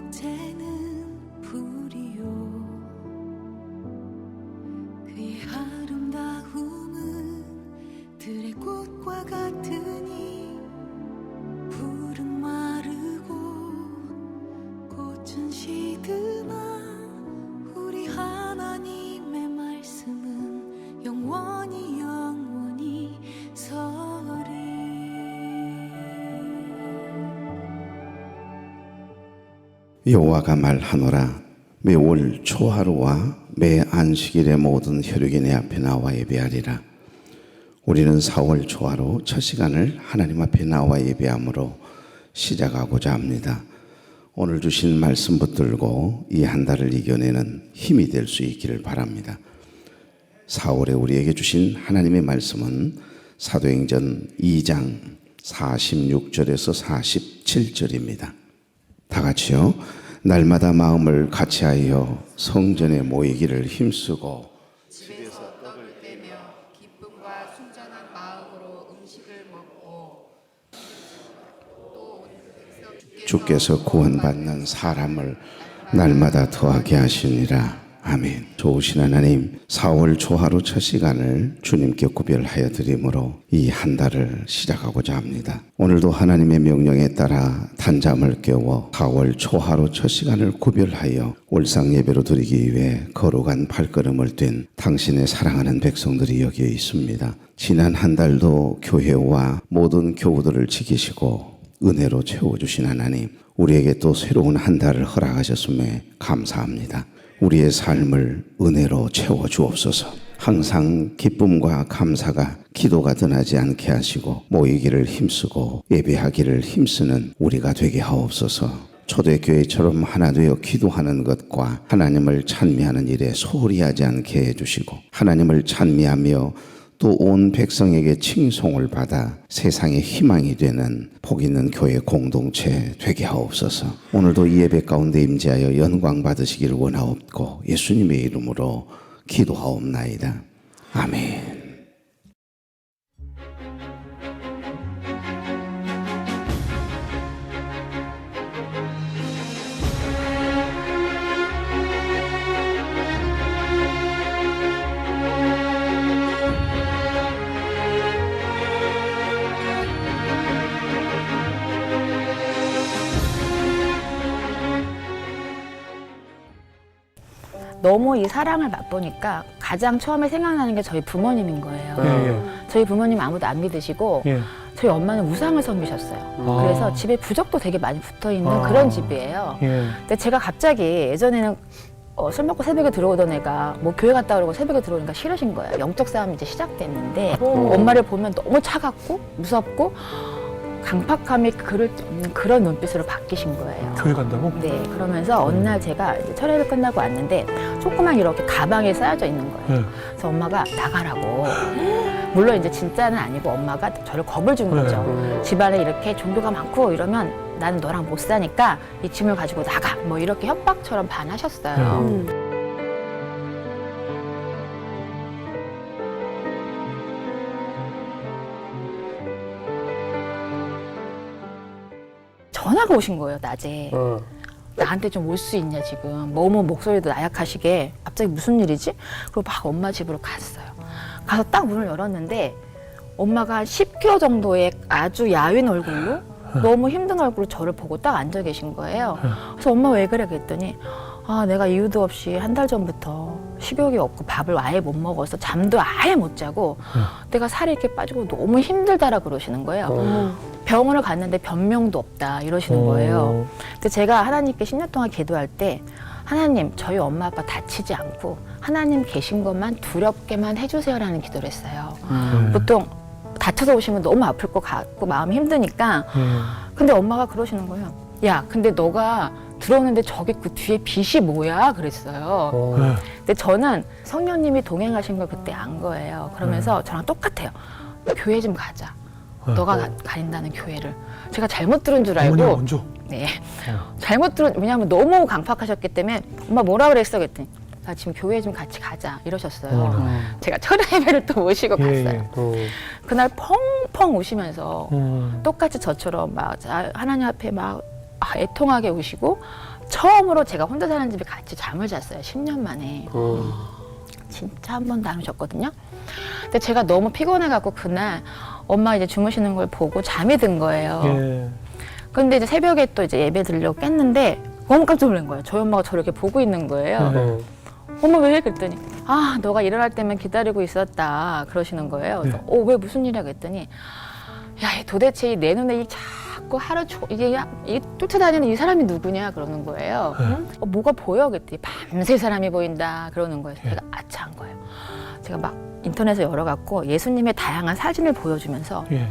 이제는 불이요 그의 아름다움은 들의 꽃과 같으니 불은 마르고 꽃은 시드나 우리 하나님의 말씀은 영원히 영원히 서리. 여호와가 말하노라. 매월 초하루와 매 안식일의 모든 혈육이 내 앞에 나와 예배하리라. 우리는 4월 초하루 첫 시간을 하나님 앞에 나와 예배함으로 시작하고자 합니다. 오늘 주신 말씀 붙들고 이 한 달을 이겨내는 힘이 될 수 있기를 바랍니다. 4월에 우리에게 주신 하나님의 말씀은 사도행전 2장 46절에서 47절입니다. 다 같이요. 날마다 마음을 같이하여 성전에 모이기를 힘쓰고 집에서 떡을 떼며 기쁨과 순전한 마음으로 음식을 먹고 또 주께서 구원받는 사람을 날마다 더하게 하시니라. 아멘. 좋으신 하나님, 4월 초하루 첫 시간을 주님께 구별하여 드림으로 이 한 달을 시작하고자 합니다. 오늘도 하나님의 명령에 따라 단잠을 깨워 4월 초하루 첫 시간을 구별하여 올상 예배로 드리기 위해 거룩한 발걸음을 뛴 당신의 사랑하는 백성들이 여기에 있습니다. 지난 한 달도 교회와 모든 교우들을 지키시고 은혜로 채워주신 하나님, 우리에게 또 새로운 한 달을 허락하셨음에 감사합니다. 우리의 삶을 은혜로 채워주옵소서. 항상 기쁨과 감사가 기도가 드나지 않게 하시고 모이기를 힘쓰고 예배하기를 힘쓰는 우리가 되게 하옵소서. 초대교회처럼 하나 되어 기도하는 것과 하나님을 찬미하는 일에 소홀히 하지 않게 해주시고 하나님을 찬미하며 또 온 백성에게 칭송을 받아 세상의 희망이 되는 복 있는 교회 공동체 되게 하옵소서. 오늘도 이 예배 가운데 임재하여 영광 받으시기를 원하옵고 예수님의 이름으로 기도하옵나이다. 아멘. 너무 이 사랑을 맛보니까 가장 처음에 생각나는 게 저희 부모님인 거예요. 저희 부모님 아무도 안 믿으시고 저희 엄마는 우상을 섬기셨어요. 그래서 집에 부적도 되게 많이 붙어있는 그런 집이에요. 근데 제가 갑자기 예전에는 술 먹고 새벽에 들어오던 애가 뭐 교회 갔다 오려고 새벽에 들어오니까 싫으신 거예요. 영적 싸움이 이제 시작됐는데 엄마를 보면 너무 차갑고 무섭고 강팍함이 그를 없는 그런 눈빛으로 바뀌신 거예요. 교회 간다고? 네, 그러면서 어느 날 제가 이제 철회를 끝나고 왔는데 조그만 이렇게 가방에 쌓여져 있는 거예요. 그래서 엄마가 나가라고. 물론 이제 진짜는 아니고 엄마가 저를 겁을 준 거죠. 집안에 이렇게 종교가 많고 이러면 나는 너랑 못 사니까 이 짐을 가지고 나가. 뭐 이렇게 협박처럼 반하셨어요. 전화가 오신 거예요, 낮에. 나한테 좀 올 수 있냐, 지금. 뭐뭐 목소리도 나약하시게. 갑자기 무슨 일이지? 그리고 막 엄마 집으로 갔어요. 가서 딱 문을 열었는데 엄마가 한 10kg 정도의 아주 야윈 얼굴로 너무 힘든 얼굴로 저를 보고 딱 앉아 계신 거예요. 그래서 엄마 왜 그래? 그랬더니 아, 내가 이유도 없이 한 달 전부터 식욕이 없고 밥을 아예 못 먹어서 잠도 아예 못 자고 내가 살이 이렇게 빠지고 너무 힘들다라 그러시는 거예요. 병원을 갔는데 변명도 없다 이러시는 거예요. 근데 제가 하나님께 10년 동안 기도할 때 하나님, 저희 엄마 아빠 다치지 않고 하나님 계신 것만 두렵게만 해주세요라는 기도를 했어요. 보통 다쳐서 오시면 너무 아플 것 같고 마음이 힘드니까. 근데 엄마가 그러시는 거예요. 야, 근데 너가 들어오는데 저기 그 뒤에 빛이 뭐야? 그랬어요. 근데 저는 성령님이 동행하신 걸 그때 안 거예요. 그러면서 저랑 똑같아요. 교회 좀 가자. 너가 가린다는 교회를. 제가 잘못 들은 줄 알고. 먼저? 네. 잘못 들은, 왜냐하면 너무 강팍하셨기 때문에 엄마 뭐라 그랬어? 그랬더니 나 지금 교회 좀 같이 가자 이러셨어요. 제가 철야 예배를 또 모시고 갔어요. 그날 펑펑 우시면서 똑같이 저처럼 막 하나님 앞에 막 애통하게 우시고 처음으로 제가 혼자 사는 집에 같이 잠을 잤어요. 10년 만에. 진짜 한 번도 안 오셨거든요. 근데 제가 너무 피곤해갖고 그날 엄마 이제 주무시는 걸 보고 잠이 든 거예요. 예. 근데 이제 새벽에 또 이제 예배 드리려고 깼는데 너무 깜짝 놀란 거예요. 저희 엄마가 저를 이렇게 보고 있는 거예요. 네. 엄마 왜? 그랬더니 너가 일어날 때만 기다리고 있었다 그러시는 거예요. 그래서 왜 무슨 일이야 그랬더니 도대체 내 눈에 자꾸 이게 쫓아다니는 이 사람이 누구냐 그러는 거예요. 뭐가 보여? 그랬더니 밤새 사람이 보인다 그러는 거예요. 제가 아차한 거예요. 제가 막 인터넷에 열어갖고 예수님의 다양한 사진을 보여주면서 예.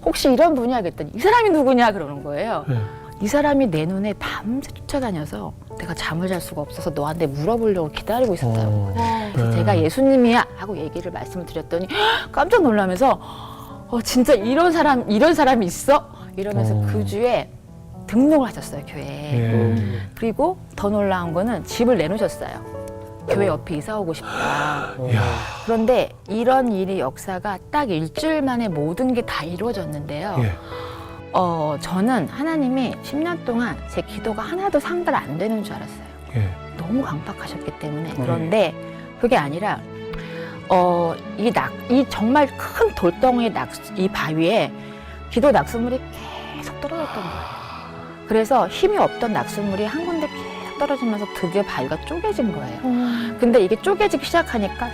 혹시 이런 분이야 그랬더니 이 사람이 누구냐 그러는 거예요. 예. 이 사람이 내 눈에 밤새 쫓아다녀서 내가 잠을 잘 수가 없어서 너한테 물어보려고 기다리고 있었다고. 그래서 제가 예수님이야 하고 말씀을 드렸더니 깜짝 놀라면서 진짜 이런 사람이 있어? 이러면서 그 주에 등록을 하셨어요, 교회에. 예. 그리고 더 놀라운 거는 집을 내놓으셨어요. 교회 옆에 이사 오고 싶다. 그런데 이런 일이 역사가 딱 일주일 만에 모든 게 다 이루어졌는데요. 예. 저는 하나님이 10년 동안 제 기도가 하나도 상달 안 되는 줄 알았어요. 예. 너무 강박하셨기 때문에. 그런데 그게 아니라 이 정말 큰 돌덩이의 이 바위에 기도 낙수물이 계속 떨어졌던 거예요. 그래서 힘이 없던 낙수물이 한 군데 계속 떨어지면서 드디어 바위가 쪼개진 거예요. 근데 이게 쪼개지기 시작하니까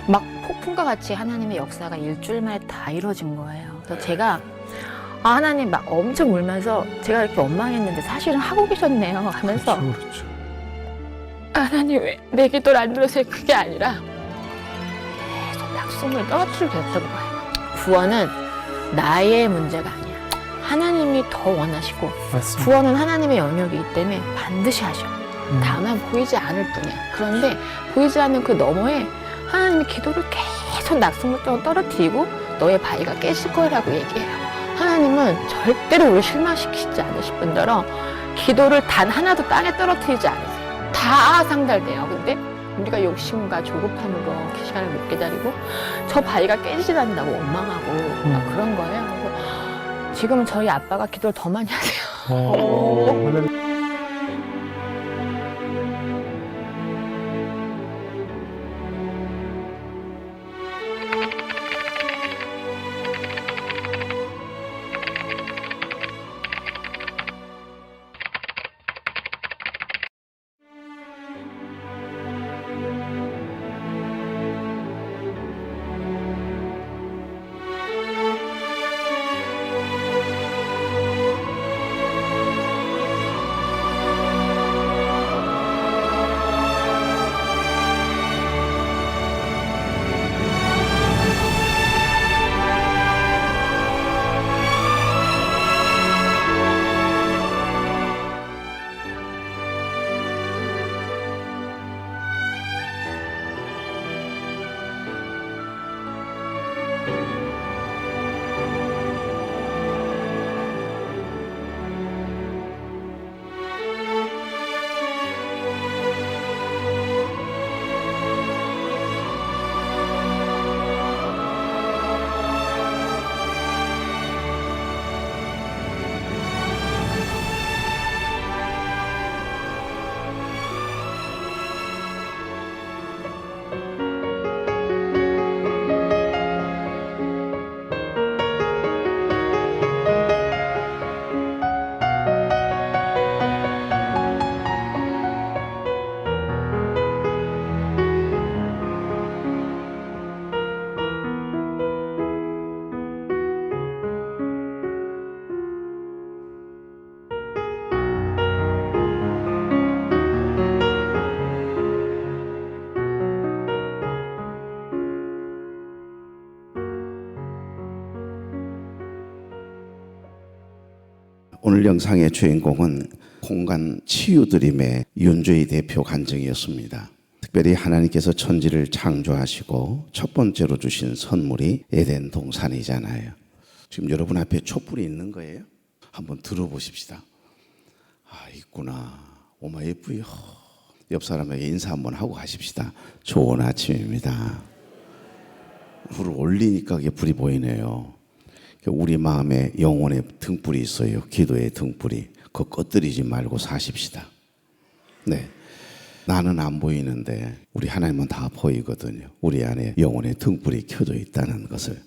막 폭풍과 같이 하나님의 역사가 일주일 만에 다 이루어진 거예요. 그래서 제가 하나님 막 엄청 울면서 제가 이렇게 원망했는데 사실은 하고 계셨네요 하면서 그렇죠. 하나님 왜 내 기도를 안 들으세요? 그게 아니라 계속 낙수물을 떨어뜨리고 계셨던 거예요. 구원은 나의 문제가 아니야. 하나님이 더 원하시고 맞습니다. 구원은 하나님의 영역이기 때문에 반드시 하셔. 다만 보이지 않을 뿐이야. 그런데 보이지 않는 그 너머에 하나님이 기도를 계속 낙수물처럼 떨어뜨리고 너의 바위가 깨질 거라고 얘기해요. 하나님은 절대로 우리를 실망시키지 않으실 뿐더러 기도를 단 하나도 땅에 떨어뜨리지 않으세요. 다 상달돼요. 근데 우리가 욕심과 조급함으로 그 시간을 못 기다리고 저 바위가 깨지지 않는다고 원망하고 막 그런 거예요. 그래서 지금은 저희 아빠가 기도를 더 많이 하세요. 오늘 영상의 주인공은 공간 치유드림의 윤주희 대표 간증이었습니다. 특별히 하나님께서 천지를 창조하시고 첫 번째로 주신 선물이 에덴 동산이잖아요. 지금 여러분 앞에 촛불이 있는 거예요. 한번 들어보십시다. 있구나. 오마 예쁘요. 옆 사람에게 인사 한번 하고 가십시다. 좋은 아침입니다. 불을 올리니까 그게 불이 보이네요. 우리 마음에 영혼의 등불이 있어요. 기도의 등불이. 그거 꺼뜨리지 말고 사십시다. 네. 나는 안 보이는데 우리 하나님은 다 보이거든요. 우리 안에 영혼의 등불이 켜져 있다는 것을.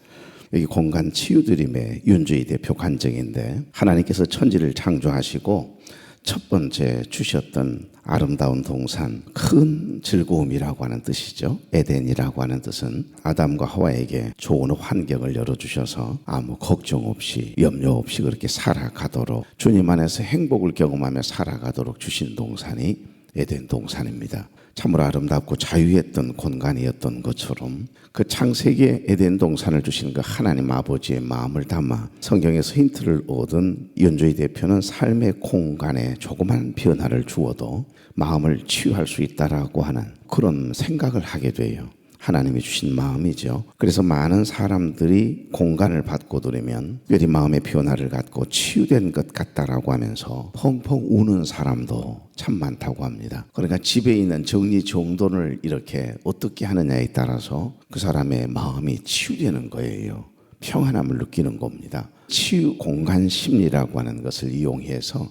여기 공간 치유드림의 윤주희 대표 간증인데, 하나님께서 천지를 창조하시고 첫 번째 주셨던 아름다운 동산, 큰 즐거움이라고 하는 뜻이죠. 에덴이라고 하는 뜻은 아담과 하와에게 좋은 환경을 열어주셔서 아무 걱정 없이 염려 없이 그렇게 살아가도록, 주님 안에서 행복을 경험하며 살아가도록 주신 동산이 에덴 동산입니다. 참으로 아름답고 자유했던 공간이었던 것처럼 그 창세기에 에덴 동산을 주신 그 하나님 아버지의 마음을 담아 성경에서 힌트를 얻은 윤주희 대표는 삶의 공간에 조그만 변화를 주어도 마음을 치유할 수 있다라고 하는 그런 생각을 하게 돼요. 하나님이 주신 마음이죠. 그래서 많은 사람들이 공간을 받고 들으면 여리 마음의 변화를 갖고 치유된 것 같다라고 하면서 펑펑 우는 사람도 참 많다고 합니다. 그러니까 집에 있는 정리정돈을 이렇게 어떻게 하느냐에 따라서 그 사람의 마음이 치유되는 거예요. 평안함을 느끼는 겁니다. 치유 공간 심리라고 하는 것을 이용해서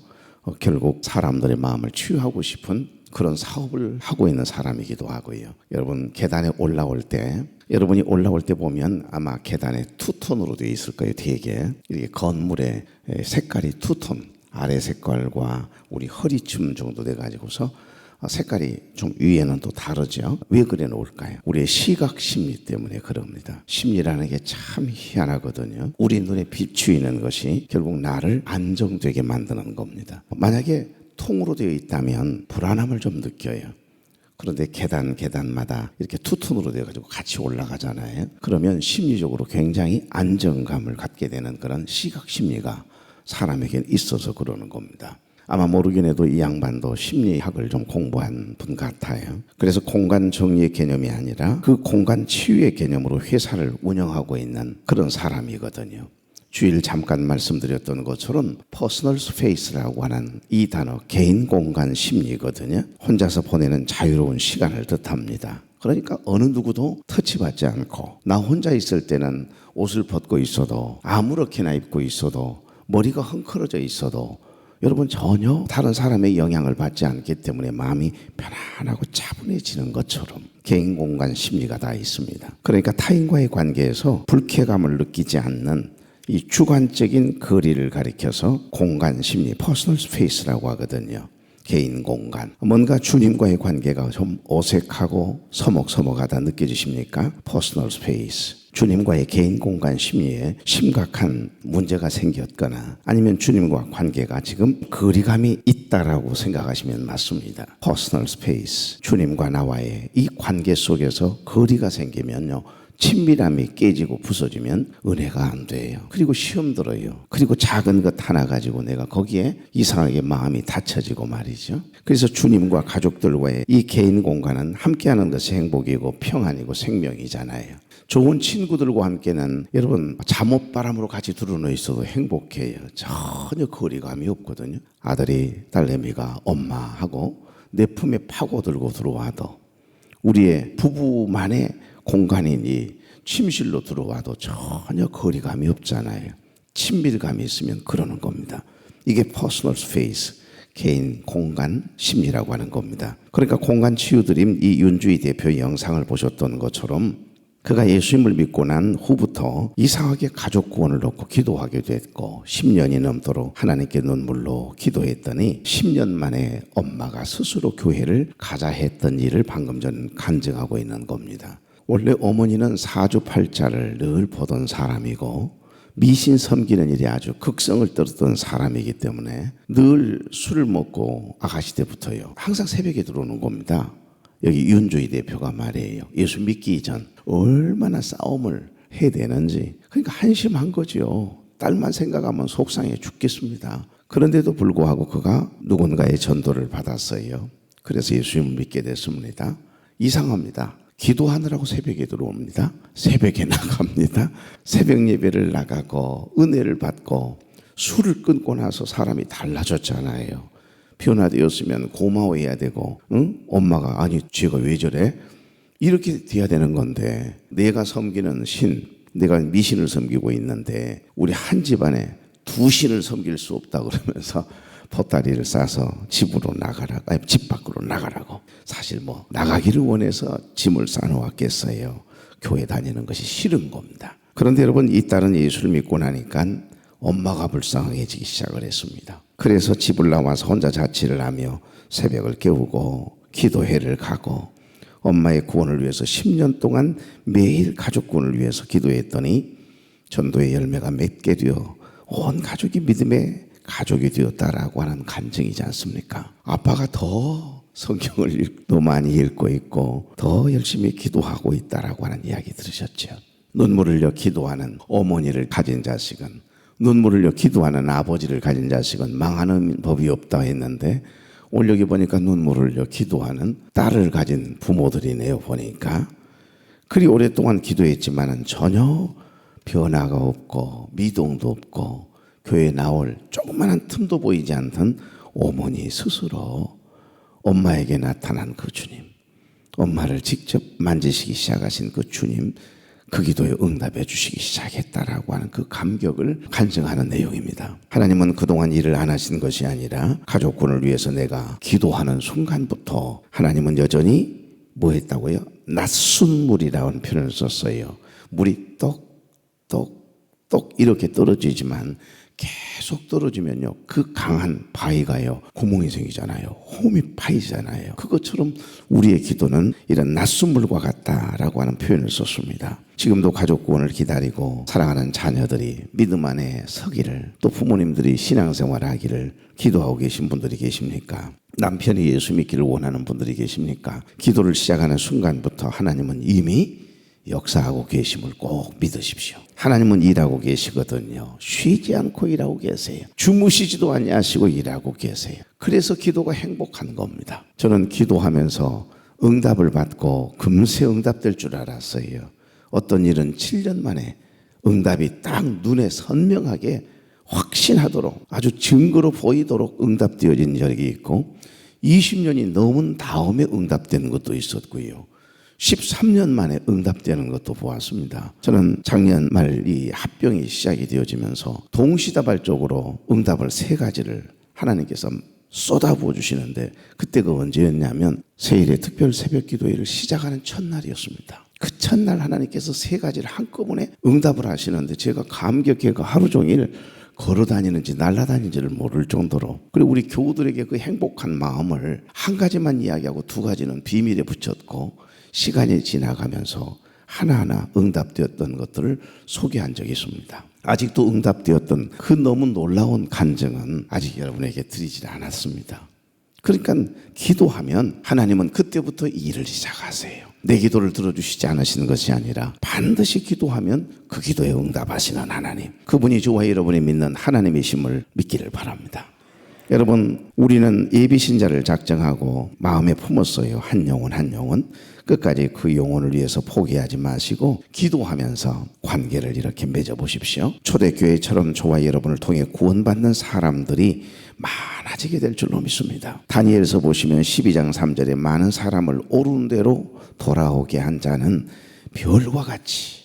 결국 사람들의 마음을 치유하고 싶은 그런 사업을 하고 있는 사람이기도 하고요. 여러분 계단에 올라올 때, 여러분이 올라올 때 보면 아마 계단에 투톤으로 되어 있을 거예요. 되게 이렇게 건물의 색깔이 투톤, 아래 색깔과 우리 허리춤 정도 돼 가지고서 색깔이 좀 위에는 또 다르죠. 왜 그래 놓을까요? 우리의 시각 심리 때문에 그럽니다. 심리라는 게 참 희한하거든요. 우리 눈에 비추이는 것이 결국 나를 안정되게 만드는 겁니다. 만약에 통으로 되어 있다면 불안함을 좀 느껴요. 그런데 계단마다 이렇게 투톤으로 되어 가지고 같이 올라가잖아요. 그러면 심리적으로 굉장히 안정감을 갖게 되는 그런 시각 심리가 사람에게 있어서 그러는 겁니다. 아마 모르긴 해도 이 양반도 심리학을 좀 공부한 분 같아요. 그래서 공간 정리의 개념이 아니라 그 공간 치유의 개념으로 회사를 운영하고 있는 그런 사람이거든요. 주일 잠깐 말씀드렸던 것처럼 퍼스널 스페이스라고 하는 이 단어, 개인 공간 심리거든요. 혼자서 보내는 자유로운 시간을 뜻합니다. 그러니까 어느 누구도 터치받지 않고, 나 혼자 있을 때는 옷을 벗고 있어도, 아무렇게나 입고 있어도, 머리가 헝클어져 있어도 여러분 전혀 다른 사람의 영향을 받지 않기 때문에 마음이 편안하고 차분해지는 것처럼 개인 공간 심리가 다 있습니다. 그러니까 타인과의 관계에서 불쾌감을 느끼지 않는 이 주관적인 거리를 가리켜서 공간 심리, 퍼스널 스페이스라고 하거든요. 개인 공간. 뭔가 주님과의 관계가 좀 어색하고 서먹서먹하다 느껴지십니까? 퍼스널 스페이스. 주님과의 개인 공간 심리에 심각한 문제가 생겼거나 아니면 주님과 관계가 지금 거리감이 있다라고 생각하시면 맞습니다. 퍼스널 스페이스. 주님과 나와의 이 관계 속에서 거리가 생기면요, 친밀함이 깨지고 부서지면 은혜가 안 돼요. 그리고 시험 들어요. 그리고 작은 것 하나 가지고 내가 거기에 이상하게 마음이 닫혀지고 말이죠. 그래서 주님과 가족들과의 이 개인 공간은 함께하는 것이 행복이고 평안이고 생명이잖아요. 좋은 친구들과 함께는 여러분 잠옷바람으로 같이 들어누워 있어도 행복해요. 전혀 거리감이 없거든요. 아들이 딸내미가 엄마하고 내 품에 파고들고 들어와도, 우리의 부부만의 공간인 이 침실로 들어와도 전혀 거리감이 없잖아요. 친밀감이 있으면 그러는 겁니다. 이게 퍼스널 스페이스, 개인 공간 심리라고 하는 겁니다. 그러니까 공간 치유드림 이 윤주희 대표의 영상을 보셨던 것처럼 그가 예수님을 믿고 난 후부터 이상하게 가족 구원을 놓고 기도하게 됐고 10년이 넘도록 하나님께 눈물로 기도했더니 10년 만에 엄마가 스스로 교회를 가자 했던 일을 방금 전 간증하고 있는 겁니다. 원래 어머니는 사주팔자를 늘 보던 사람이고 미신 섬기는 일이 아주 극성을 떨었던 사람이기 때문에 늘 술을 먹고 아가씨 때부터요 항상 새벽에 들어오는 겁니다. 여기 윤주희 대표가 말이에요. 예수 믿기 전 얼마나 싸움을 해야 되는지. 그러니까 한심한 거죠. 딸만 생각하면 속상해 죽겠습니다. 그런데도 불구하고 그가 누군가의 전도를 받았어요. 그래서 예수님을 믿게 됐습니다. 이상합니다. 기도하느라고 새벽에 들어옵니다. 새벽에 나갑니다. 새벽 예배를 나가고 은혜를 받고 술을 끊고 나서 사람이 달라졌잖아요. 변화되었으면 고마워해야 되고, 응? 엄마가 아니 쟤가 왜 저래? 이렇게 돼야 되는 건데, 내가 섬기는 신, 내가 미신을 섬기고 있는데 우리 한 집안에 두 신을 섬길 수 없다 그러면서 보따리를 싸서 집으로 나가라고, 아니 집 밖으로 나가라고. 사실 뭐 나가기를 원해서 짐을 싸놓았겠어요. 교회 다니는 것이 싫은 겁니다. 그런데 여러분, 이 딸은 예수를 믿고 나니까 엄마가 불쌍해지기 시작을 했습니다. 그래서 집을 나와서 혼자 자취를 하며 새벽을 깨우고 기도회를 가고 엄마의 구원을 위해서 10년 동안 매일 가족 구원을 위해서 기도했더니 전도의 열매가 맺게 되어 온 가족이 믿음의 가족이 되었다라고 하는 간증이지 않습니까? 아빠가 더 성경을 더 많이 읽고 있고 더 열심히 기도하고 있다라고 하는 이야기 들으셨죠? 눈물을 흘려 기도하는 어머니를 가진 자식은, 눈물을 흘려 기도하는 아버지를 가진 자식은 망하는 법이 없다 했는데, 오늘 여기 보니까 눈물을 흘려 기도하는 딸을 가진 부모들이네요. 보니까 그리 오랫동안 기도했지만은 전혀 변화가 없고 미동도 없고 교회에 나올 조그마한 틈도 보이지 않던 어머니 스스로 엄마에게 나타난 그 주님, 엄마를 직접 만지시기 시작하신 그 주님, 그 기도에 응답해 주시기 시작했다라고 하는 그 감격을 간증하는 내용입니다. 하나님은 그동안 일을 안 하신 것이 아니라 가족군을 위해서 내가 기도하는 순간부터 하나님은 여전히 뭐 했다고요? 낯선 물이라는 표현을 썼어요. 물이 똑 이렇게 떨어지지만 계속 떨어지면요, 그 강한 바위가요 구멍이 생기잖아요. 홈이 파이잖아요. 그것처럼 우리의 기도는 이런 낯선 물과 같다라고 하는 표현을 썼습니다. 지금도 가족 구원을 기다리고 사랑하는 자녀들이 믿음 안에 서기를, 또 부모님들이 신앙생활 하기를 기도하고 계신 분들이 계십니까? 남편이 예수 믿기를 원하는 분들이 계십니까? 기도를 시작하는 순간부터 하나님은 이미 역사하고 계심을 꼭 믿으십시오. 하나님은 일하고 계시거든요. 쉬지 않고 일하고 계세요. 주무시지도 아니하시고 일하고 계세요. 그래서 기도가 행복한 겁니다. 저는 기도하면서 응답을 받고 금세 응답될 줄 알았어요. 어떤 일은 7년 만에 응답이 딱 눈에 선명하게 확신하도록 아주 증거로 보이도록 응답되어진 적이 있고, 20년이 넘은 다음에 응답되는 것도 있었고요. 13년 만에 응답되는 것도 보았습니다. 저는 작년 말 이 합병이 시작이 되어지면서 동시다발적으로 응답을 3가지를 하나님께서 쏟아부어 주시는데, 그때가 언제였냐면 세일의 특별 새벽 기도회를 시작하는 첫날이었습니다. 그 첫날 하나님께서 3가지를 한꺼번에 응답을 하시는데 제가 감격해가 하루 종일 걸어다니는지 날아다니는지를 모를 정도로, 그리고 우리 교우들에게 그 행복한 마음을 한 가지만 이야기하고 2가지는 비밀에 붙였고, 시간이 지나가면서 하나하나 응답되었던 것들을 소개한 적이 있습니다. 아직도 응답되었던 그 너무 놀라운 간증은 아직 여러분에게 드리지 않았습니다. 그러니까 기도하면 하나님은 그때부터 일을 시작하세요. 내 기도를 들어주시지 않으시는 것이 아니라 반드시 기도하면 그 기도에 응답하시는 하나님, 그분이 저와 여러분이 믿는 하나님이심을 믿기를 바랍니다. 여러분, 우리는 예비신자를 작정하고 마음에 품었어요. 한 영혼 끝까지 그 영혼을 위해서 포기하지 마시고 기도하면서 관계를 이렇게 맺어보십시오. 초대교회처럼 저와 여러분을 통해 구원받는 사람들이 많아지게 될 줄로 믿습니다. 다니엘서 보시면 12장 3절에 많은 사람을 옳은 대로 돌아오게 한 자는 별과 같이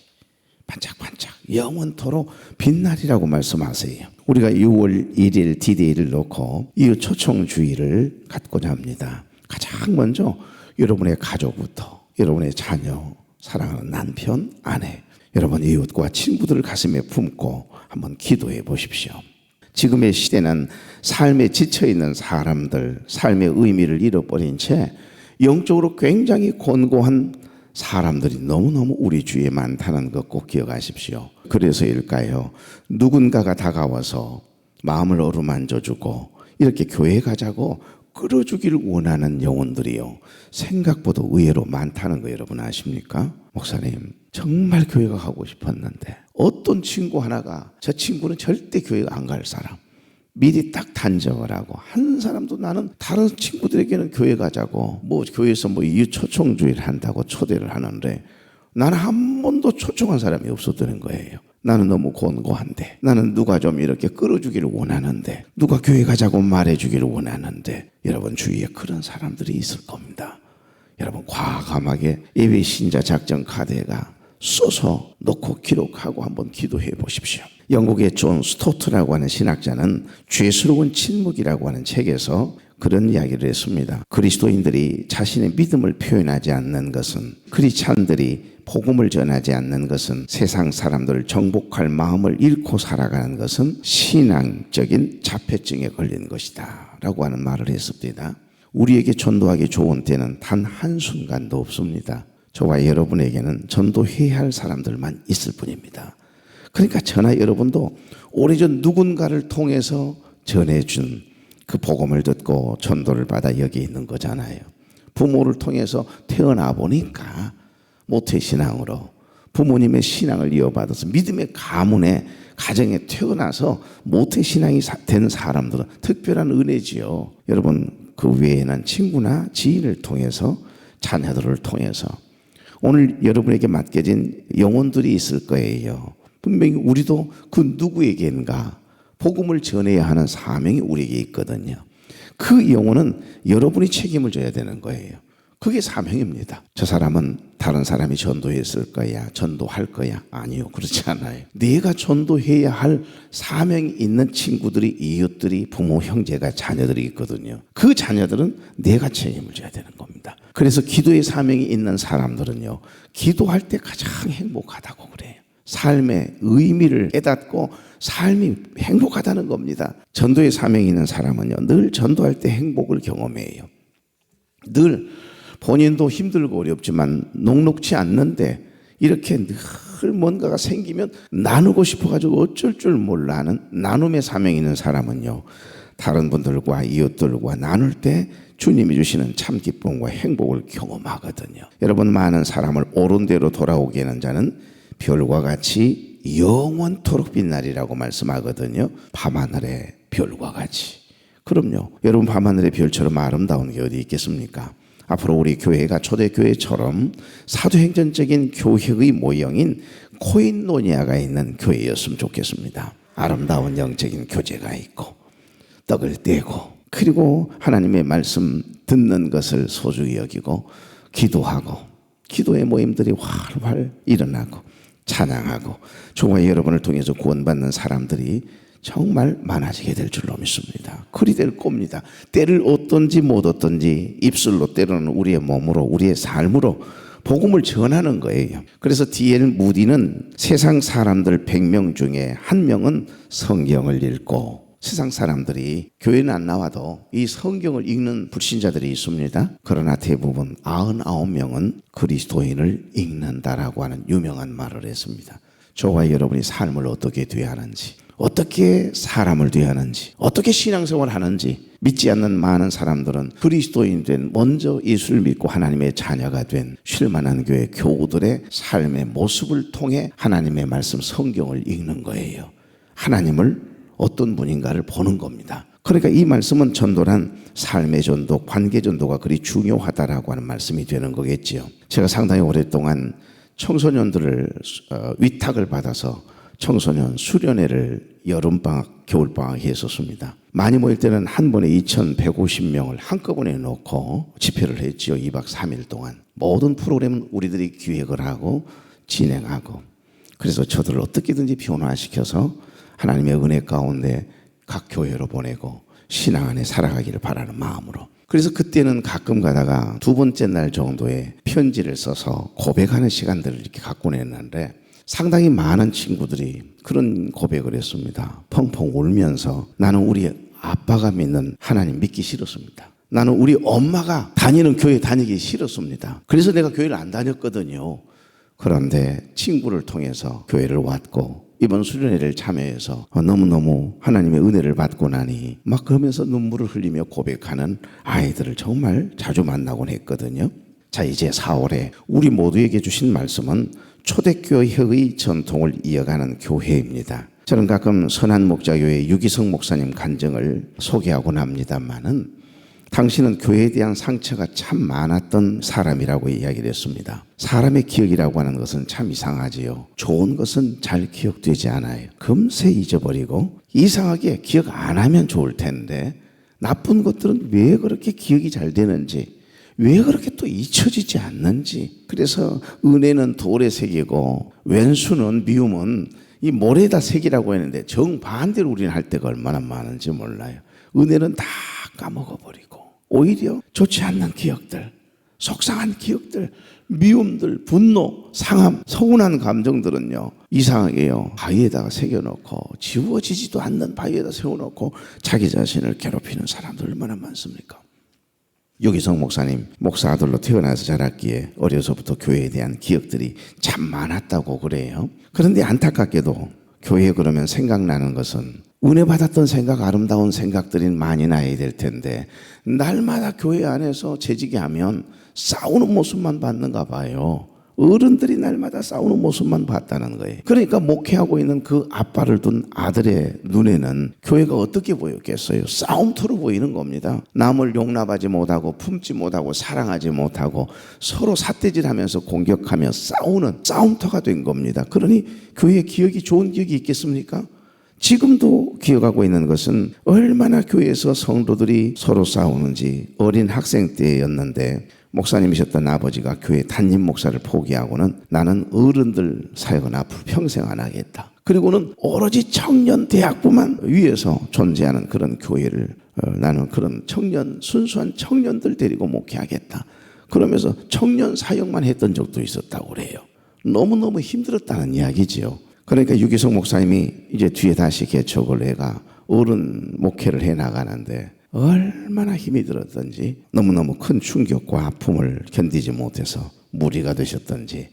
반짝반짝 영원토록 빛나리라고 말씀하세요. 우리가 6월 1일 디데이를 놓고 이웃 초청주의를 갖고자 합니다. 가장 먼저 여러분의 가족부터, 여러분의 자녀, 사랑하는 남편, 아내, 여러분 이웃과 친구들을 가슴에 품고 한번 기도해 보십시오. 지금의 시대는 삶에 지쳐있는 사람들, 삶의 의미를 잃어버린 채 영적으로 굉장히 곤고한 사람들이 너무너무 우리 주위에 많다는 것 꼭 기억하십시오. 그래서일까요? 누군가가 다가와서 마음을 어루만져주고 이렇게 교회 가자고 끌어주기를 원하는 영혼들이요, 생각보다 의외로 많다는 거 여러분 아십니까? 목사님, 정말 교회가 가고 싶었는데 어떤 친구 하나가 저 친구는 절대 교회 안 갈 사람, 미리 딱 단정을 하고, 한 사람도 나는 다른 친구들에게는 교회 가자고 뭐 교회에서 뭐 이웃 초청주의를 한다고 초대를 하는데 나는 한 번도 초청한 사람이 없었다는 거예요. 나는 너무 곤고한데, 나는 누가 좀 이렇게 끌어주기를 원하는데, 누가 교회 가자고 말해주기를 원하는데, 여러분 주위에 그런 사람들이 있을 겁니다. 여러분 과감하게 예배 신자 작전 카드에가 써서 놓고 기록하고 한번 기도해 보십시오. 영국의 존 스토트라고 하는 신학자는 죄스러운 침묵이라고 하는 책에서 그런 이야기를 했습니다. 그리스도인들이 자신의 믿음을 표현하지 않는 것은, 크리스찬들이 복음을 전하지 않는 것은, 세상 사람들을 정복할 마음을 잃고 살아가는 것은 신앙적인 자폐증에 걸린 것이다 라고 하는 말을 했습니다. 우리에게 전도하기 좋은 때는 단 한순간도 없습니다. 저와 여러분에게는 전도해야 할 사람들만 있을 뿐입니다. 그러니까 저나 여러분도 오래전 누군가를 통해서 전해준 그 복음을 듣고 전도를 받아 여기 있는 거잖아요. 부모를 통해서 태어나 보니까 모태신앙으로 부모님의 신앙을 이어받아서 믿음의 가문에 가정에 태어나서 모태신앙이 된 사람들은 특별한 은혜지요. 여러분 그 외에는 친구나 지인을 통해서, 자녀들을 통해서 오늘 여러분에게 맡겨진 영혼들이 있을 거예요. 분명히 우리도 그 누구에게인가 복음을 전해야 하는 사명이 우리에게 있거든요. 그 영혼은 여러분이 책임을 져야 되는 거예요. 그게 사명입니다. 저 사람은 다른 사람이 전도했을 거야, 전도할 거야. 아니요, 그렇지 않아요. 내가 전도해야 할 사명이 있는 친구들이, 이웃들이, 부모, 형제가, 자녀들이 있거든요. 그 자녀들은 내가 책임을 져야 되는 겁니다. 그래서 기도의 사명이 있는 사람들은요, 기도할 때 가장 행복하다고 그래요. 삶의 의미를 깨닫고 삶이 행복하다는 겁니다. 전도의 사명이 있는 사람은요, 늘 전도할 때 행복을 경험해요. 늘 본인도 힘들고 어렵지만 녹록지 않는데 이렇게 늘 뭔가가 생기면 나누고 싶어가지고 어쩔 줄 몰라 하는 나눔의 사명이 있는 사람은요, 다른 분들과 이웃들과 나눌 때 주님이 주시는 참 기쁨과 행복을 경험하거든요. 여러분, 많은 사람을 옳은 대로 돌아오게 하는 자는 별과 같이 영원토록 빛나리라고 말씀하거든요. 밤하늘의 별과 같이. 그럼요, 여러분 밤하늘의 별처럼 아름다운 게 어디 있겠습니까? 앞으로 우리 교회가 초대교회처럼 사도행전적인 교회의 모형인 코인노니아가 있는 교회였으면 좋겠습니다. 아름다운 영적인 교제가 있고 떡을 떼고, 그리고 하나님의 말씀 듣는 것을 소중히 여기고 기도하고, 기도의 모임들이 활활 일어나고 찬양하고, 저와 여러분을 통해서 구원받는 사람들이 정말 많아지게 될 줄로 믿습니다. 그리 될 겁니다. 때를 얻든지 못 얻든지 입술로, 때로는 우리의 몸으로, 우리의 삶으로 복음을 전하는 거예요. 그래서 D.L. 무디는 세상 사람들 100명 중에 1명은 성경을 읽고, 세상 사람들이 교회는 안 나와도 이 성경을 읽는 불신자들이 있습니다. 그러나 대부분 99명은 그리스도인을 읽는다라고 하는 유명한 말을 했습니다. 저와 여러분이 삶을 어떻게 대하는지, 어떻게 사람을 대하는지, 어떻게 신앙생활을 하는지, 믿지 않는 많은 사람들은 그리스도인 된, 먼저 예수를 믿고 하나님의 자녀가 된 쉴만한 교회 교우들의 삶의 모습을 통해 하나님의 말씀 성경을 읽는 거예요. 하나님을 어떤 분인가를 보는 겁니다. 그러니까 이 말씀은 전도란 삶의 전도, 관계 전도가 그리 중요하다라고 하는 말씀이 되는 거겠지요. 제가 상당히 오랫동안 청소년들을 위탁을 받아서 청소년 수련회를 여름방학, 겨울방학 했었습니다. 많이 모일 때는 한 번에 2,150명을 한꺼번에 놓고 집회를 했지요. 2박 3일 동안. 모든 프로그램은 우리들이 기획을 하고 진행하고, 그래서 저들을 어떻게든지 변화시켜서 하나님의 은혜 가운데 각 교회로 보내고 신앙 안에 살아가기를 바라는 마음으로. 그래서 그때는 가끔 가다가 두 번째 날 정도에 편지를 써서 고백하는 시간들을 이렇게 갖고 냈는데, 상당히 많은 친구들이 그런 고백을 했습니다. 펑펑 울면서 나는 우리 아빠가 믿는 하나님 믿기 싫었습니다. 나는 우리 엄마가 다니는 교회 다니기 싫었습니다. 그래서 내가 교회를 안 다녔거든요. 그런데 친구를 통해서 교회를 왔고 이번 수련회를 참여해서 너무너무 하나님의 은혜를 받고 나니 막 그러면서 눈물을 흘리며 고백하는 아이들을 정말 자주 만나곤 했거든요. 자, 이제 4월에 우리 모두에게 주신 말씀은 초대교회의 전통을 이어가는 교회입니다. 저는 가끔 선한 목자교회 유기성 목사님 간증을 소개하곤 합니다만은, 당신은 교회에 대한 상처가 참 많았던 사람이라고 이야기를 했습니다. 사람의 기억이라고 하는 것은 참 이상하지요. 좋은 것은 잘 기억되지 않아요. 금세 잊어버리고, 이상하게 기억 안 하면 좋을 텐데 나쁜 것들은 왜 그렇게 기억이 잘 되는지, 왜 그렇게 또 잊혀지지 않는지. 그래서 은혜는 돌에 새기고 왼수는 미움은 이 모래에다 새기라고 했는데 정반대로 우리는 할 때가 얼마나 많은지 몰라요. 은혜는 다 까먹어버리고 오히려 좋지 않는 기억들, 속상한 기억들, 미움들, 분노, 상함, 서운한 감정들은요 이상하게요 바위에다가 새겨놓고 지워지지도 않는 바위에다 세워놓고 자기 자신을 괴롭히는 사람들 얼마나 많습니까? 유기성 목사님 목사 아들로 태어나서 자랐기에 어려서부터 교회에 대한 기억들이 참 많았다고 그래요. 그런데 안타깝게도 교회 그러면 생각나는 것은 은혜 받았던 생각, 아름다운 생각들이 많이 나야 될 텐데 날마다 교회 안에서 재직하면 싸우는 모습만 봤는가 봐요. 어른들이 날마다 싸우는 모습만 봤다는 거예요. 그러니까 목회하고 있는 그 아빠를 둔 아들의 눈에는 교회가 어떻게 보였겠어요? 싸움터로 보이는 겁니다. 남을 용납하지 못하고 품지 못하고 사랑하지 못하고 서로 삿대질하면서 공격하며 싸우는 싸움터가 된 겁니다. 그러니 교회의 기억이 좋은 기억이 있겠습니까? 지금도 기억하고 있는 것은 얼마나 교회에서 성도들이 서로 싸우는지 어린 학생 때였는데 목사님이셨던 아버지가 교회 담임 목사를 포기하고는 나는 어른들 사역은 앞으로 평생 안 하겠다. 그리고는 오로지 청년 대학부만 위해서 존재하는 그런 교회를 나는 그런 청년 순수한 청년들 데리고 목회하겠다. 그러면서 청년 사역만 했던 적도 있었다고 그래요. 너무너무 힘들었다는 이야기지요. 그러니까 유기성 목사님이 이제 뒤에 다시 개척을 해가 어른 목회를 해 나가는데 얼마나 힘이 들었던지 너무너무 큰 충격과 아픔을 견디지 못해서 무리가 되셨던지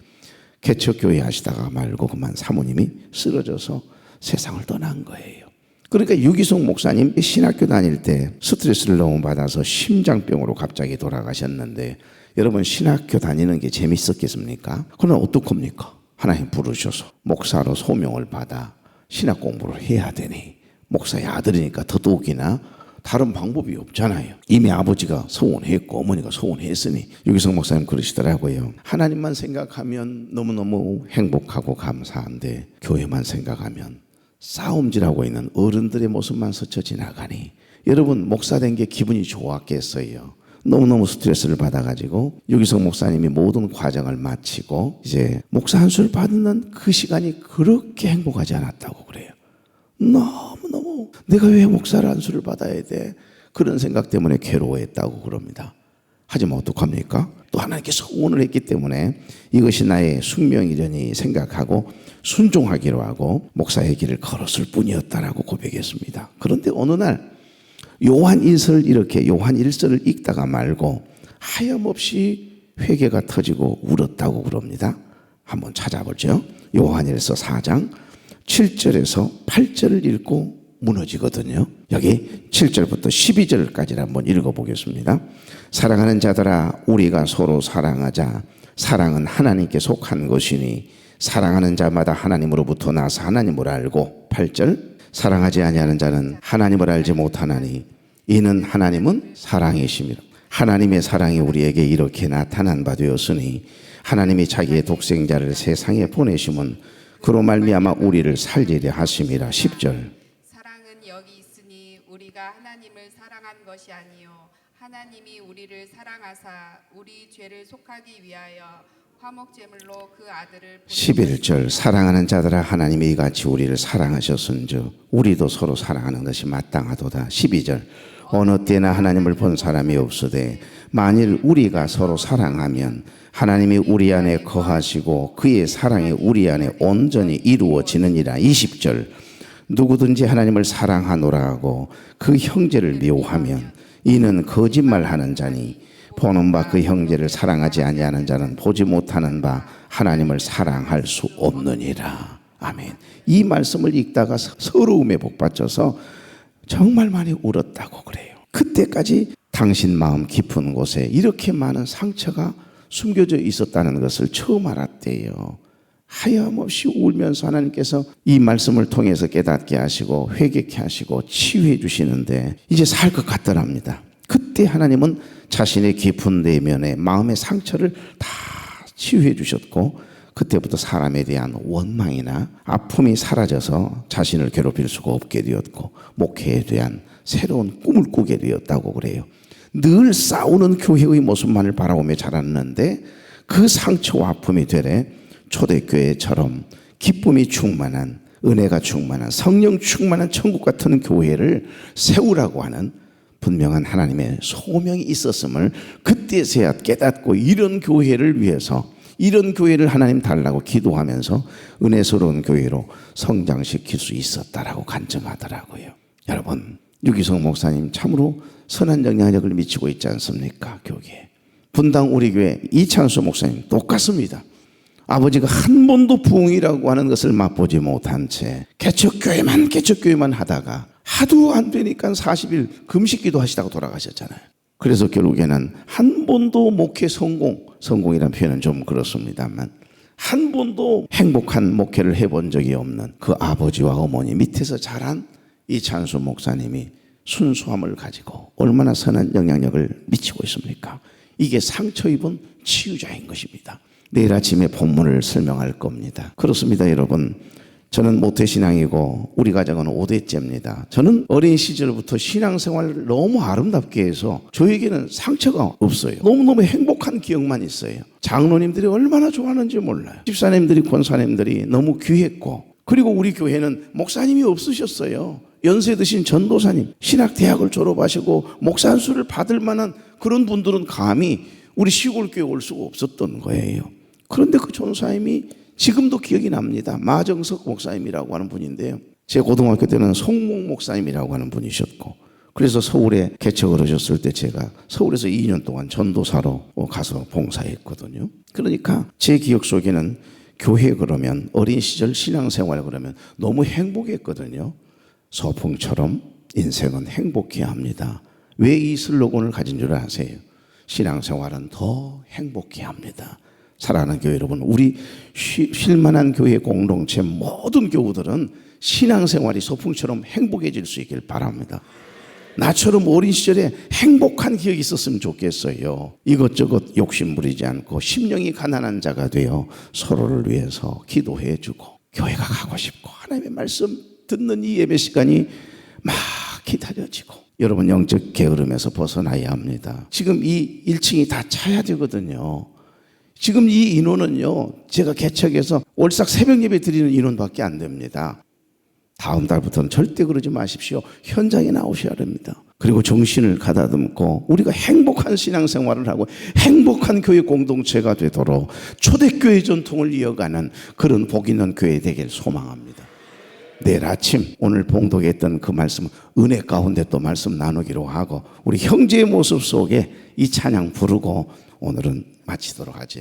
개척교회 하시다가 말고 그만 사모님이 쓰러져서 세상을 떠난 거예요. 그러니까 유기성 목사님 신학교 다닐 때 스트레스를 너무 받아서 심장병으로 갑자기 돌아가셨는데 여러분 신학교 다니는 게 재밌었겠습니까? 그러나 어떡합니까? 하나님 부르셔서 목사로 소명을 받아 신학 공부를 해야 되니 목사의 아들이니까 더더욱이나 다른 방법이 없잖아요. 이미 아버지가 서운했고 어머니가 서운했으니 유기성 목사님 그러시더라고요. 하나님만 생각하면 너무너무 행복하고 감사한데 교회만 생각하면 싸움질하고 있는 어른들의 모습만 스쳐 지나가니 여러분 목사 된 게 기분이 좋았겠어요. 너무너무 스트레스를 받아가지고 유기성 목사님이 모든 과정을 마치고 이제 목사 안수를 받는 그 시간이 그렇게 행복하지 않았다고 그래요. 너무너무 내가 왜 목사를 안수를 받아야 돼? 그런 생각 때문에 괴로워했다고 그럽니다. 하지만 어떡합니까? 또 하나님께서 응원을 했기 때문에 이것이 나의 숙명이려니 생각하고 순종하기로 하고 목사의 길을 걸었을 뿐이었다라고 고백했습니다. 그런데 어느 날 요한 1서를 읽다가 말고 하염없이 회개가 터지고 울었다고 그럽니다. 한번 찾아보죠. 요한 1서 4장 7절에서 8절을 읽고 무너지거든요. 여기 7절부터 12절까지를 한번 읽어보겠습니다. 사랑하는 자들아 우리가 서로 사랑하자. 사랑은 하나님께 속한 것이니 사랑하는 자마다 하나님으로부터 나서 하나님을 알고 8절 사랑하지 아니하는 자는 하나님을 알지 못하나니 이는 하나님은 사랑이심이라. 하나님의 사랑이 우리에게 이렇게 나타난 바 되었으니 하나님이 자기의 독생자를 세상에 보내심은 그로 말미암아 우리를 살리려 하심이라. 10절 사랑은 여기 있으니 우리가 하나님을 사랑한 것이 아니요 하나님이 우리를 사랑하사 우리 죄를 속하기 위하여 화목제물로 그 아들을 11절 사랑하는 자들아 하나님이 이같이 우리를 사랑하셨은즉 우리도 서로 사랑하는 것이 마땅하도다. 12절 어느 때나 하나님을 본 사람이 없으되 만일 우리가 서로 사랑하면 하나님이 우리 안에 거하시고 그의 사랑이 우리 안에 온전히 이루어지느니라. 20절 누구든지 하나님을 사랑하노라 하고 그 형제를 미워하면 이는 거짓말하는 자니 보는 바 그 형제를 사랑하지 아니하는 자는 보지 못하는 바 하나님을 사랑할 수 없느니라. 아멘. 이 말씀을 읽다가 서러움에 복받쳐서 정말 많이 울었다고 그래요. 그때까지 당신 마음 깊은 곳에 이렇게 많은 상처가 숨겨져 있었다는 것을 처음 알았대요. 하염없이 울면서 하나님께서 이 말씀을 통해서 깨닫게 하시고 회개케 하시고 치유해 주시는데 이제 살 것 같더랍니다. 그때 하나님은 자신의 깊은 내면의 마음의 상처를 다 치유해 주셨고 그때부터 사람에 대한 원망이나 아픔이 사라져서 자신을 괴롭힐 수가 없게 되었고 목회에 대한 새로운 꿈을 꾸게 되었다고 그래요. 늘 싸우는 교회의 모습만을 바라보며 자랐는데 그 상처와 아픔이 되래 초대교회처럼 기쁨이 충만한 은혜가 충만한, 성령 충만한 천국 같은 교회를 세우라고 하는 분명한 하나님의 소명이 있었음을 그때서야 깨닫고, 이런 교회를 위해서, 이런 교회를 하나님 달라고 기도하면서 은혜스러운 교회로 성장시킬 수 있었다라고 간증하더라고요. 여러분, 유기성 목사님 참으로 선한 영향력을 미치고 있지 않습니까? 교회에. 분당 우리 교회 이찬수 목사님 똑같습니다. 아버지가 한 번도 부흥이라고 하는 것을 맛보지 못한 채 개척교회만 하다가 하도 안 되니까 40일 금식기도 하시다가 돌아가셨잖아요. 그래서 결국에는 한 번도 목회 성공이라는 표현은 좀 그렇습니다만, 한 번도 행복한 목회를 해본 적이 없는 그 아버지와 어머니 밑에서 자란 이찬수 목사님이 순수함을 가지고 얼마나 선한 영향력을 미치고 있습니까? 이게 상처 입은 치유자인 것입니다. 내일 아침에 본문을 설명할 겁니다. 그렇습니다, 여러분. 저는 모태신앙이고 우리 가정은 5대째입니다. 저는 어린 시절부터 신앙생활을 너무 아름답게 해서 저에게는 상처가 없어요. 너무너무 행복한 기억만 있어요. 장로님들이 얼마나 좋아하는지 몰라요. 집사님들이, 권사님들이 너무 귀했고, 그리고 우리 교회는 목사님이 없으셨어요. 연세 드신 전도사님, 신학대학을 졸업하시고 목사 안수를 받을 만한 그런 분들은 감히 우리 시골교회 올 수가 없었던 거예요. 그런데 그 전사님이 지금도 기억이 납니다. 마정석 목사님이라고 하는 분인데요, 제 고등학교 때는 송목 목사님이라고 하는 분이셨고, 그래서 서울에 개척을 하셨을 때 제가 서울에서 2년 동안 전도사로 가서 봉사했거든요. 그러니까 제 기억 속에는 교회 그러면, 어린 시절 신앙생활 그러면 너무 행복했거든요. 소풍처럼 인생은 행복해야 합니다. 왜 이 슬로건을 가진 줄 아세요? 신앙생활은 더 행복해야 합니다. 사랑하는 교회 여러분, 우리 쉴만한 교회 공동체 모든 교우들은 신앙생활이 소풍처럼 행복해질 수 있길 바랍니다. 나처럼 어린 시절에 행복한 기억이 있었으면 좋겠어요. 이것저것 욕심 부리지 않고 심령이 가난한 자가 되어 서로를 위해서 기도해주고 교회가 가고 싶고 하나님의 말씀 듣는 이 예배 시간이 막 기다려지고, 여러분 영적 게으름에서 벗어나야 합니다. 지금 이 1층이 다 차야 되거든요. 지금 이 인원은요, 제가 개척해서 월삭 새벽 예배 드리는 인원밖에 안 됩니다. 다음 달부터는 절대 그러지 마십시오. 현장에 나오셔야 됩니다. 그리고 정신을 가다듬고 우리가 행복한 신앙생활을 하고 행복한 교회 공동체가 되도록 초대교회 전통을 이어가는 그런 복 있는 교회 되길 소망합니다. 내일 아침 오늘 봉독했던 그 말씀은 은혜 가운데 또 말씀 나누기로 하고, 우리 형제의 모습 속에 이 찬양 부르고 오늘은 마치도록 하죠.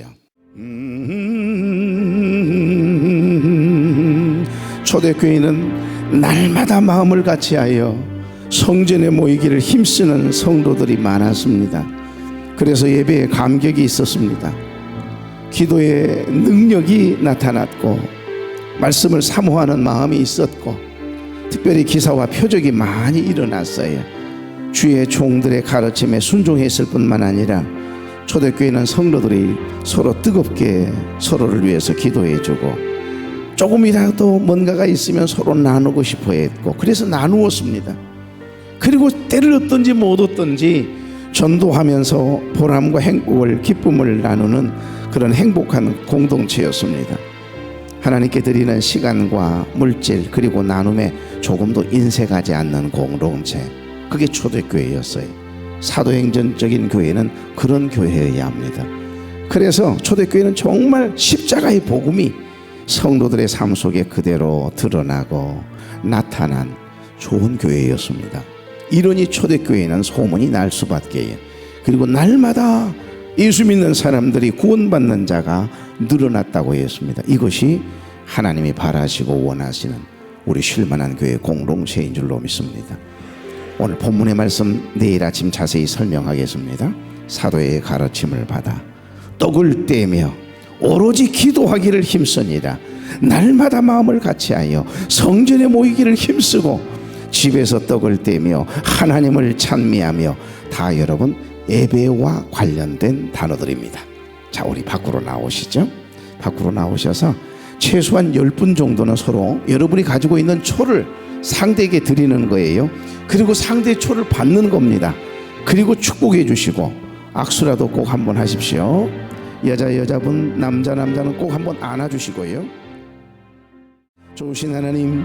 초대교회는 날마다 마음을 같이하여 성전에 모이기를 힘쓰는 성도들이 많았습니다. 그래서 예배에 감격이 있었습니다. 기도에 능력이 나타났고 말씀을 사모하는 마음이 있었고, 특별히 기사와 표적이 많이 일어났어요. 주의 종들의 가르침에 순종했을 뿐만 아니라 초대교회는 성도들이 서로 뜨겁게 서로를 위해서 기도해주고, 조금이라도 뭔가가 있으면 서로 나누고 싶어 했고, 그래서 나누었습니다. 그리고 때를 얻든지 못 얻든지 전도하면서 보람과 행복을, 기쁨을 나누는 그런 행복한 공동체였습니다. 하나님께 드리는 시간과 물질 그리고 나눔에 조금도 인색하지 않는 공동체, 그게 초대교회였어요. 사도행전적인 교회는 그런 교회여야 합니다. 그래서 초대교회는 정말 십자가의 복음이 성도들의 삶 속에 그대로 드러나고 나타난 좋은 교회였습니다. 이러니 초대교회는 소문이 날 수밖에. 그리고 날마다 예수 믿는 사람들이 구원받는 자가 늘어났다고 했습니다. 이것이 하나님이 바라시고 원하시는 우리 쉴만한 교회 공동체인 줄로 믿습니다. 오늘 본문의 말씀 내일 아침 자세히 설명하겠습니다. 사도의 가르침을 받아 떡을 떼며 오로지 기도하기를 힘쓰니라. 날마다 마음을 같이하여 성전에 모이기를 힘쓰고 집에서 떡을 떼며 하나님을 찬미하며. 다 여러분 예배와 관련된 단어들입니다. 자, 우리 밖으로 나오시죠. 밖으로 나오셔서 최소한 10분 정도는 서로 여러분이 가지고 있는 초를 상대에게 드리는 거예요. 그리고 상대의 초를 받는 겁니다. 그리고 축복해 주시고 악수라도 꼭 한번 하십시오. 여자분, 남자는 꼭 한번 안아주시고요. 좋으신 하나님,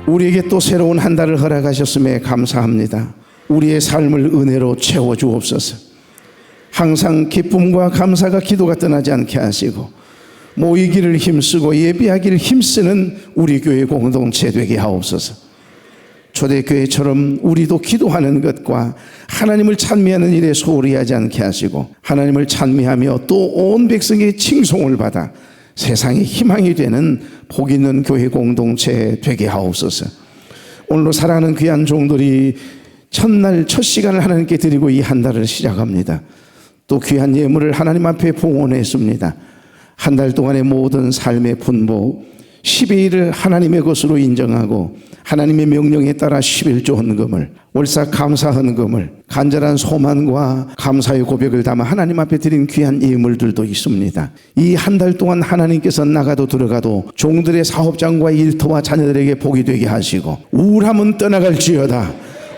우리에게 또 새로운 한 달을 허락하셨음에 감사합니다. 우리의 삶을 은혜로 채워주옵소서. 항상 기쁨과 감사가 기도가 떠나지 않게 하시고 모이기를 힘쓰고 예비하기를 힘쓰는 우리 교회 공동체 되게 하옵소서. 초대교회처럼 우리도 기도하는 것과 하나님을 찬미하는 일에 소홀히 하지 않게 하시고 하나님을 찬미하며 또 온 백성의 칭송을 받아 세상의 희망이 되는 복 있는 교회 공동체 되게 하옵소서. 오늘로 사랑하는 귀한 종들이 첫날 첫 시간을 하나님께 드리고 이 한 달을 시작합니다. 또 귀한 예물을 하나님 앞에 봉헌했습니다. 한 달 동안의 모든 삶의 분보 12일을 하나님의 것으로 인정하고 하나님의 명령에 따라 11조 헌금을, 월삭 감사 헌금을, 간절한 소망과 감사의 고백을 담아 하나님 앞에 드린 귀한 예물들도 있습니다. 이 한 달 동안 하나님께서 나가도 들어가도 종들의 사업장과 일터와 자녀들에게 복이 되게 하시고 우울함은 떠나갈지어다,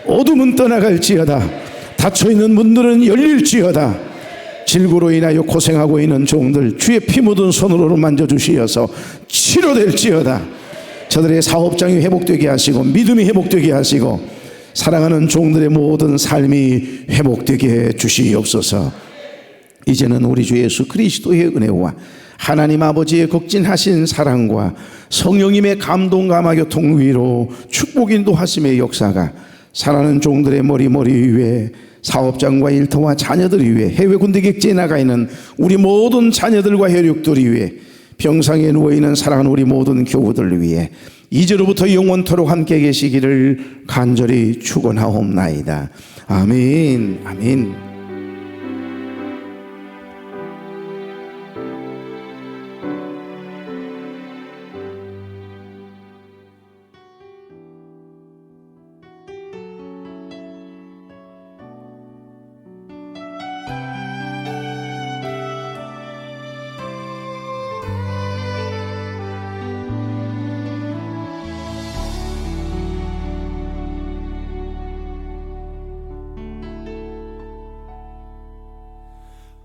어둠은 떠나갈지어다, 닫혀있는 문들은 열릴지어다, 질고로 인하여 고생하고 있는 종들 주의 피 묻은 손으로 만져주시어서 치료될지어다. 저들의 사업장이 회복되게 하시고 믿음이 회복되게 하시고 사랑하는 종들의 모든 삶이 회복되게 주시옵소서. 이제는 우리 주 예수 그리스도의 은혜와 하나님 아버지의 극진하신 사랑과 성령님의 감동 감화 교통 위로 축복 인도하심의 역사가 사랑하는 종들의 머리 위에, 사업장과 일터와 자녀들 위에, 해외 군대 객지에 나가 있는 우리 모든 자녀들과 혈육들 위에, 병상에 누워있는 사랑하는 우리 모든 교우들 위해 이제로부터 영원토록 함께 계시기를 간절히 축원하옵나이다. 아멘. 아멘.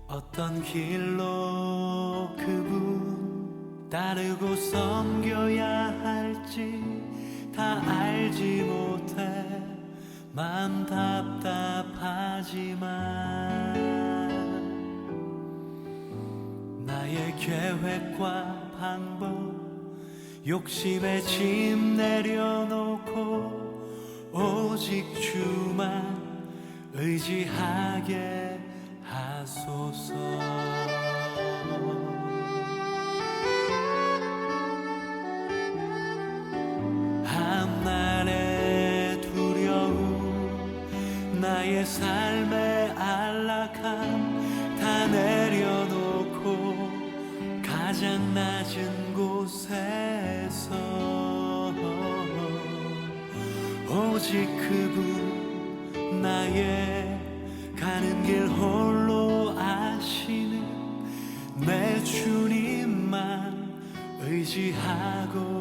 어떤 길로 그분 따르고 섬겨야 할지 다 알지 못해 마음 답답하지만 나의 계획과 방법 욕심에 짐 내려놓고 오직 주만 의지하게 하소서. 한날의 두려움, 나의 삶의 안락함 다 내려놓고 가장 낮은 곳에서 오직 그분 나의 가는 길 홀로 아시는 내 주님만 의지하고